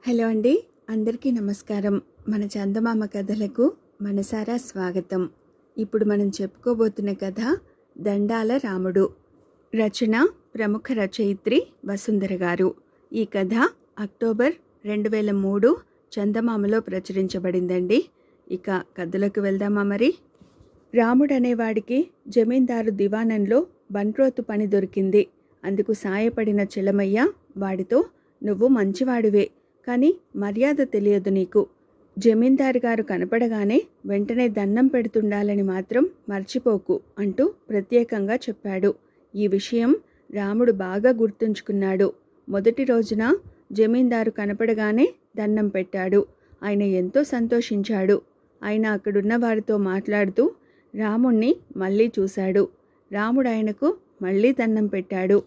Hello అండి, అందరికీ నమస్కారం. మన చందమామ కథలకు మనసారా స్వాగతం. ఇప్పుడు మనం చెప్పుకోబోతున్న కథ దండాల రాముడు. రచన ప్రముఖ రచయిత్రి వసుంధర గారు. ఈ కథ అక్టోబర్ 2003 చందమామలో ప్రచురించబడిందండి. ఇక కథలోకి వెళ్దామా మరి. రాముడు అనేవాడికి జమీందారు దివాణంలో బంట్రోతు పని దొరికింది. అందుకు సాయపడిన చెలమయ్య వాడితో, నువ్వు మంచివాడివే, కానీ మర్యాద తెలియదు నీకు. జమీందారు గారు కనపడగానే వెంటనే దండం పెడుతుండాలని మాత్రం మర్చిపోకు అంటూ ప్రత్యేకంగా చెప్పాడు. ఈ విషయం రాముడు బాగా గుర్తుంచుకున్నాడు. మొదటి రోజున జమీందారు కనపడగానే దండం పెట్టాడు. ఆయన ఎంతో సంతోషించాడు. ఆయన అక్కడున్న వారితో మాట్లాడుతూ రాముణ్ణి మళ్ళీ చూశాడు. రాముడు ఆయనకు మళ్ళీ దండం పెట్టాడు.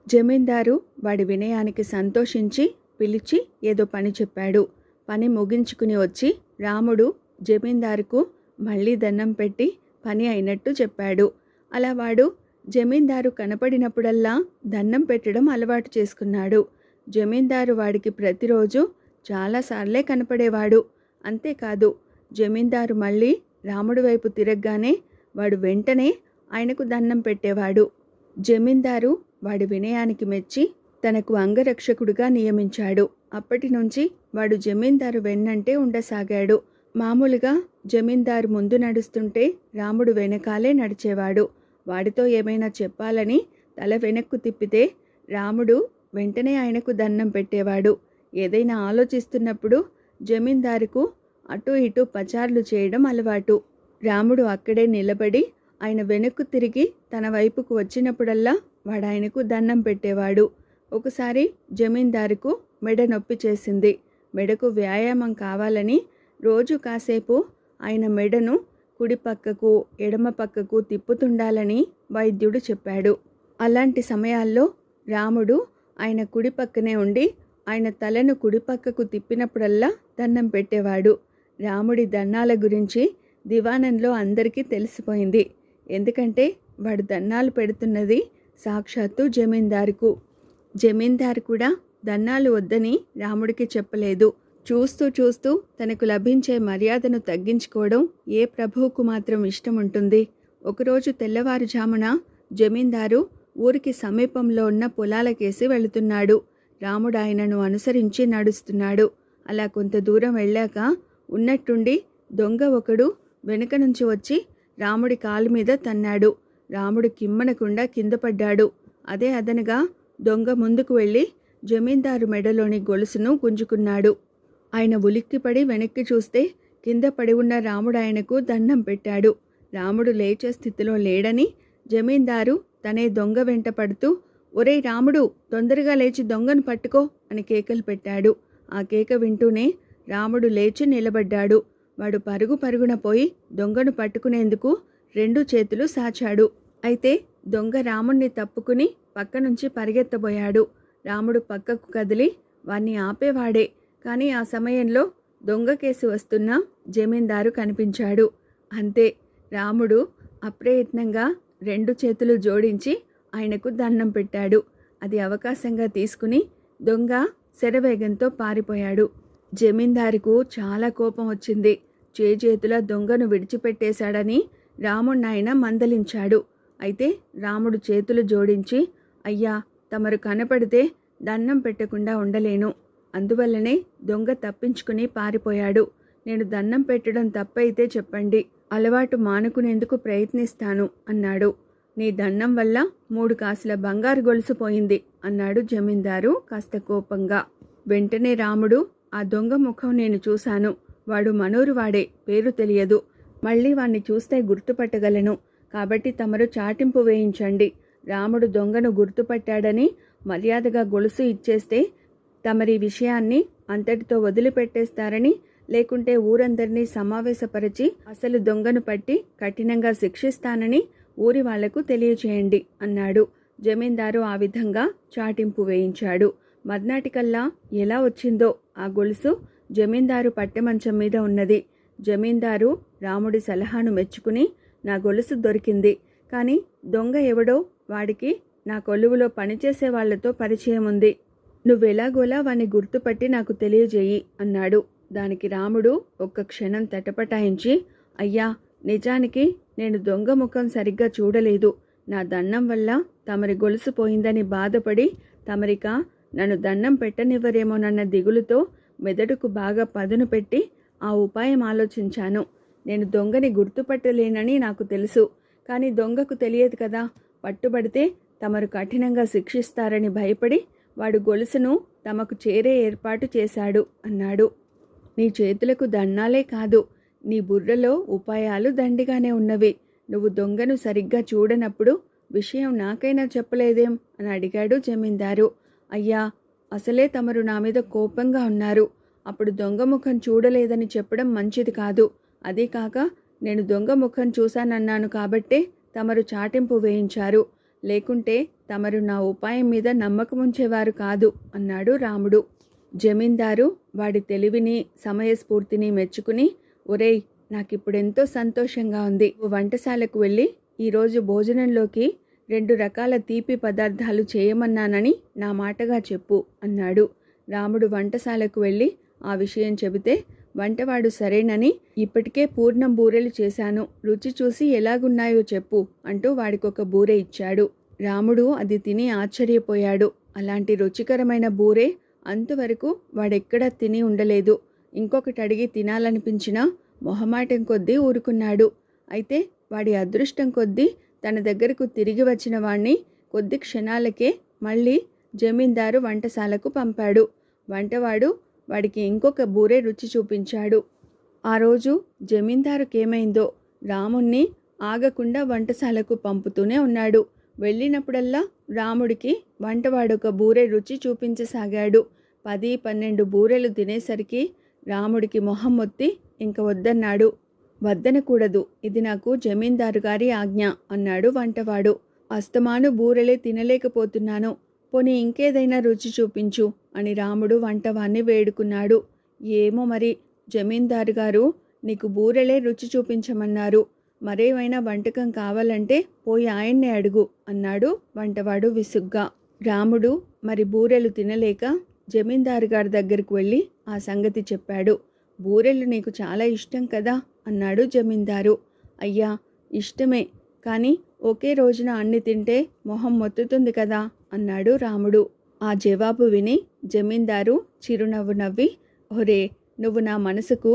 జమీందారు వాడి వినయానికి సంతోషించి పిలిచి ఏదో పని చెప్పాడు. పని ముగించుకుని వచ్చి రాముడు జమీందారుకు మళ్ళీ దండం పెట్టి పని అయినట్టు చెప్పాడు. అలా వాడు జమీందారు కనపడినప్పుడల్లా దండం పెట్టడం అలవాటు చేసుకున్నాడు. జమీందారు వాడికి ప్రతిరోజు చాలాసార్లే కనపడేవాడు. అంతేకాదు, జమీందారు మళ్ళీ రాముడి వైపు తిరగగానే వాడు వెంటనే ఆయనకు దండం పెట్టేవాడు. జమీందారు వాడి వినయానికి మెచ్చి తనకు అంగరక్షకుడిగా నియమించాడు. అప్పటి నుంచి వాడు జమీందారు వెన్నంటే ఉండసాగాడు. మామూలుగా జమీందారు ముందు నడుస్తుంటే రాముడు వెనకాలే నడిచేవాడు. వాడితో ఏమైనా చెప్పాలని తల వెనక్కు తిప్పితే రాముడు వెంటనే ఆయనకు దండం పెట్టేవాడు. ఏదైనా ఆలోచిస్తున్నప్పుడు జమీందారుకు అటు ఇటు పచార్లు చేయడం అలవాటు. రాముడు అక్కడే నిలబడి ఆయన వెనక్కు తిరిగి తన వైపుకు వచ్చినప్పుడల్లా వాడు ఆయనకు దండం పెట్టేవాడు. ఒకసారి జమీందారుకు మెడ నొప్పి చేసింది. మెడకు వ్యాయామం కావాలని రోజు కాసేపు ఆయన మెడను కుడి పక్కకు ఎడమ పక్కకు తిప్పుతుండాలని వైద్యుడు చెప్పాడు. అలాంటి సమయాల్లో రాముడు ఆయన కుడి పక్కనే ఉండి ఆయన తలను కుడి పక్కకు తిప్పినప్పుడల్లా దండం పెట్టేవాడు. రాముడి దన్నాల గురించి దివాణంలో అందరికీ తెలిసిపోయింది. ఎందుకంటే వాడు దన్నాలు పెడుతున్నది సాక్షాత్తు జమీందారుకు. జమీందారు కూడా దన్నాలు వద్దని రాముడికి చెప్పలేదు. చూస్తూ చూస్తూ తనకు లభించే మర్యాదను తగ్గించుకోవడం ఏ ప్రభువుకు మాత్రం ఇష్టం ఉంటుంది. ఒకరోజు తెల్లవారుజామున జమీందారు ఊరికి సమీపంలో ఉన్న పొలాలకేసి వెళుతున్నాడు. రాముడు ఆయనను అనుసరించి నడుస్తున్నాడు. అలా కొంత దూరం వెళ్ళాక ఉన్నట్టుండి దొంగ ఒకడు వెనుక నుంచి వచ్చి రాముడి కాలు మీద తన్నాడు. రాముడు కిమ్మనకుండా కింద పడ్డాడు. అదే అదనగా దొంగ ముందుకు వెళ్ళి జమీందారు మెడలోని గొలుసును గుంజుకున్నాడు. ఆయన ఉలిక్కిపడి వెనక్కి చూస్తే కింద పడి ఉన్న రాముడు ఆయనకు దండం పెట్టాడు. రాముడు లేచే స్థితిలో లేడని జమీందారు తనే దొంగ వెంట పడుతూ, ఒరేయ్ రాముడు, తొందరగా లేచి దొంగను పట్టుకో అని కేకలు పెట్టాడు. ఆ కేక వింటూనే రాముడు లేచి నిలబడ్డాడు. వాడు పరుగు పరుగున పోయి దొంగను పట్టుకునేందుకు 2 చేతులు సాచాడు. అయితే దొంగ రాముణ్ణి తప్పుకుని పక్క నుంచి పరిగెత్తబోయాడు. రాముడు పక్కకు కదిలి వాణ్ణి ఆపేవాడే. కానీ ఆ సమయంలో దొంగ కేసి వస్తున్న జమీందారు కనిపించాడు. అంతే, రాముడు అప్రయత్నంగా 2 చేతులు జోడించి ఆయనకు దండం పెట్టాడు. అది అవకాశంగా తీసుకుని దొంగ శరవేగంతో పారిపోయాడు. జమీందారుకు చాలా కోపం వచ్చింది. చేతుల దొంగను విడిచిపెట్టేశాడని రాముణ్ణాయన మందలించాడు. అయితే రాముడు చేతులు జోడించి, అయ్యా, తమరు కనపడితే దండం పెట్టకుండా ఉండలేను. అందువల్లనే దొంగ తప్పించుకుని పారిపోయాడు. నేను దండం పెట్టడం తప్పైతే చెప్పండి, అలవాటు మానుకునేందుకు ప్రయత్నిస్తాను అన్నాడు. నీ దండం వల్ల 3 కాసుల బంగారు గొలుసు పోయింది అన్నాడు జమీందారు కాస్త కోపంగా. వెంటనే రాముడు, ఆ దొంగ ముఖం నేను చూశాను. వాడు మనూరు వాడే, పేరు తెలియదు. మళ్ళీ వాణ్ణి చూస్తే గుర్తుపట్టగలను. కాబట్టి తమరు చాటింపు వేయించండి. రాముడు దొంగను గుర్తుపట్టాడని మర్యాదగా గొలుసు ఇచ్చేస్తే తమరి విషయాన్ని అంతటితో వదిలిపెట్టేస్తారని, లేకుంటే ఊరందరినీ సమావేశపరిచి అసలు దొంగను పట్టి కఠినంగా శిక్షిస్తానని ఊరి వాళ్లకు తెలియచేయండి అన్నాడు. జమీందారు ఆ విధంగా చాటింపు వేయించాడు. మర్నాటికల్లా ఎలా వచ్చిందో ఆ గొలుసు జమీందారు పట్టెమంచం మీద ఉన్నది. జమీందారు రాముడి సలహాను మెచ్చుకుని, నా గొలుసు దొరికింది, కానీ దొంగ ఎవడో వాడికి నా కొలువులో పనిచేసే వాళ్లతో పరిచయం ఉంది. నువ్వెలాగోలా వాణ్ణి గుర్తుపట్టి నాకు తెలియజేయి అన్నాడు. దానికి రాముడు ఒక్క క్షణం తటపటాయించి, అయ్యా, నిజానికి నేను దొంగ ముఖం సరిగ్గా చూడలేదు. నా దన్నం వల్ల తమరి గొలుసు పోయిందని బాధపడి తమరిక నన్ను దన్నం పెట్టనివ్వరేమోనన్న దిగులుతో మెదడుకు బాగా పదును పెట్టి ఆ ఉపాయం ఆలోచించాను. నేను దొంగని గుర్తుపట్టలేనని నాకు తెలుసు, కానీ దొంగకు తెలియదు కదా. పట్టుబడితే తమరు కఠినంగా శిక్షిస్తారని భయపడి వాడు గొలుసును తమకు చేరే ఏర్పాటు చేశాడు అన్నాడు. నీ చేతులకు దన్నాలే కాదు, నీ బుర్రలో ఉపాయాలు దండిగానే ఉన్నవి. నువ్వు దొంగను సరిగ్గా చూడనప్పుడు విషయం నాకైనా చెప్పలేదేం అని అడిగాడు జమీందారు. అయ్యా, అసలే తమరు నా మీద కోపంగా ఉన్నారు. అప్పుడు దొంగ ముఖం చూడలేదని చెప్పడం మంచిది కాదు. అదే కాక నేను దొంగ ముఖం చూశానన్నాను కాబట్టే తమరు చాటింపు వేయించారు. లేకుంటే తమరు నా ఉపాయం మీద నమ్మకముంచేవారు కాదు అన్నాడు రాముడు. జమీందారు వాడి తెలివిని సమయస్ఫూర్తిని మెచ్చుకుని, ఒరేయ్, నాకిప్పుడెంతో సంతోషంగా ఉంది. వంటశాలకు వెళ్ళి ఈరోజు భోజనంలోకి 2 రకాల తీపి పదార్థాలు చేయమన్నానని నా మాటగా చెప్పు అన్నాడు. రాముడు వంటశాలకు వెళ్ళి ఆ విషయం చెబితే వంటవాడు సరేనని, ఇప్పటికే పూర్ణం బూరెలు చేశాను, రుచి చూసి ఎలాగున్నాయో చెప్పు అంటూ వాడికొక బూరె ఇచ్చాడు. రాముడు అది తిని ఆశ్చర్యపోయాడు. అలాంటి రుచికరమైన బూరె అంతవరకు వాడెక్కడా తిని ఉండలేదు. ఇంకొకటి అడిగి తినాలనిపించినా మొహమాటం కొద్దీ ఊరుకున్నాడు. అయితే వాడి అదృష్టం కొద్దీ తన దగ్గరకు తిరిగి వచ్చిన వాణ్ణి కొద్ది క్షణాలకే మళ్ళీ జమీందారు వంటశాలకు పంపాడు. వంటవాడు వాడికి ఇంకొక బూరె రుచి చూపించాడు. ఆ రోజు జమీందారుకేమైందో రాముణ్ణి ఆగకుండా వంటశాలకు పంపుతూనే ఉన్నాడు. వెళ్ళినప్పుడల్లా రాముడికి వంటవాడొక బూరె రుచి చూపించసాగాడు. 10-12 బూరెలు తినేసరికి రాముడికి మొహం మొత్తి ఇంక వద్దన్నాడు. వద్దనకూడదు, ఇది నాకు జమీందారు గారి ఆజ్ఞ అన్నాడు వంటవాడు. అస్తమాను బూరెలే తినలేకపోతున్నాను, పోనీ ఇంకేదైనా రుచి చూపించు అని రాముడు వంటవాన్ని వేడుకున్నాడు. ఏమో మరి, జమీందారు గారు నీకు బూరెలే రుచి చూపించమన్నారు. మరేమైనా వంటకం కావాలంటే పోయి ఆయన్నే అడుగు అన్నాడు వంటవాడు విసుగ్గా. రాముడు మరి బూరెలు తినలేక జమీందారు గారి దగ్గరకు వెళ్ళి ఆ సంగతి చెప్పాడు. బూరెలు నీకు చాలా ఇష్టం కదా అన్నాడు జమీందారు. అయ్యా, ఇష్టమే, కానీ ఒకే రోజున అన్ని తింటే మొహం మొత్తుతుంది కదా అన్నాడు రాముడు. ఆ జవాబు విని జమీందారు చిరునవ్వు నవ్వి, ఒరే, నువ్వు నా మనసుకు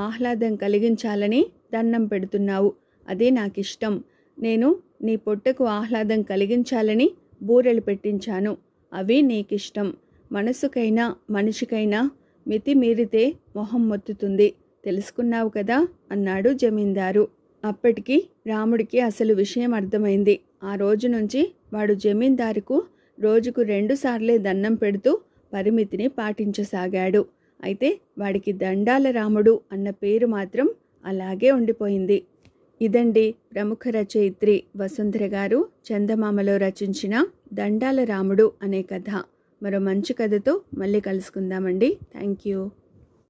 ఆహ్లాదం కలిగించాలని దండం పెడుతున్నావు, అదే నాకిష్టం. నేను నీ పొట్టకు ఆహ్లాదం కలిగించాలని బూరెలు పెట్టించాను, అవి నీకిష్టం. మనసుకైనా మనిషికైనా మితి మీరితే మొహం మొత్తుతుంది, తెలుసుకున్నావు కదా అన్నాడు జమీందారు. అప్పటికి రాముడికి అసలు విషయం అర్థమైంది. ఆ రోజు నుంచి వాడు జమీందారుకు రోజుకు 2 సార్లే దండం పెడుతూ పరిమితిని పాటించసాగాడు. అయితే వాడికి దండాల రాముడు అన్న పేరు మాత్రం అలాగే ఉండిపోయింది. ఇదండి ప్రముఖ రచయిత్రి వసుంధర గారు చందమామలో రచించిన దండాల రాముడు అనే కథ. మరో మంచి కథతో మళ్ళీ కలుసుకుందామండి. Thank you.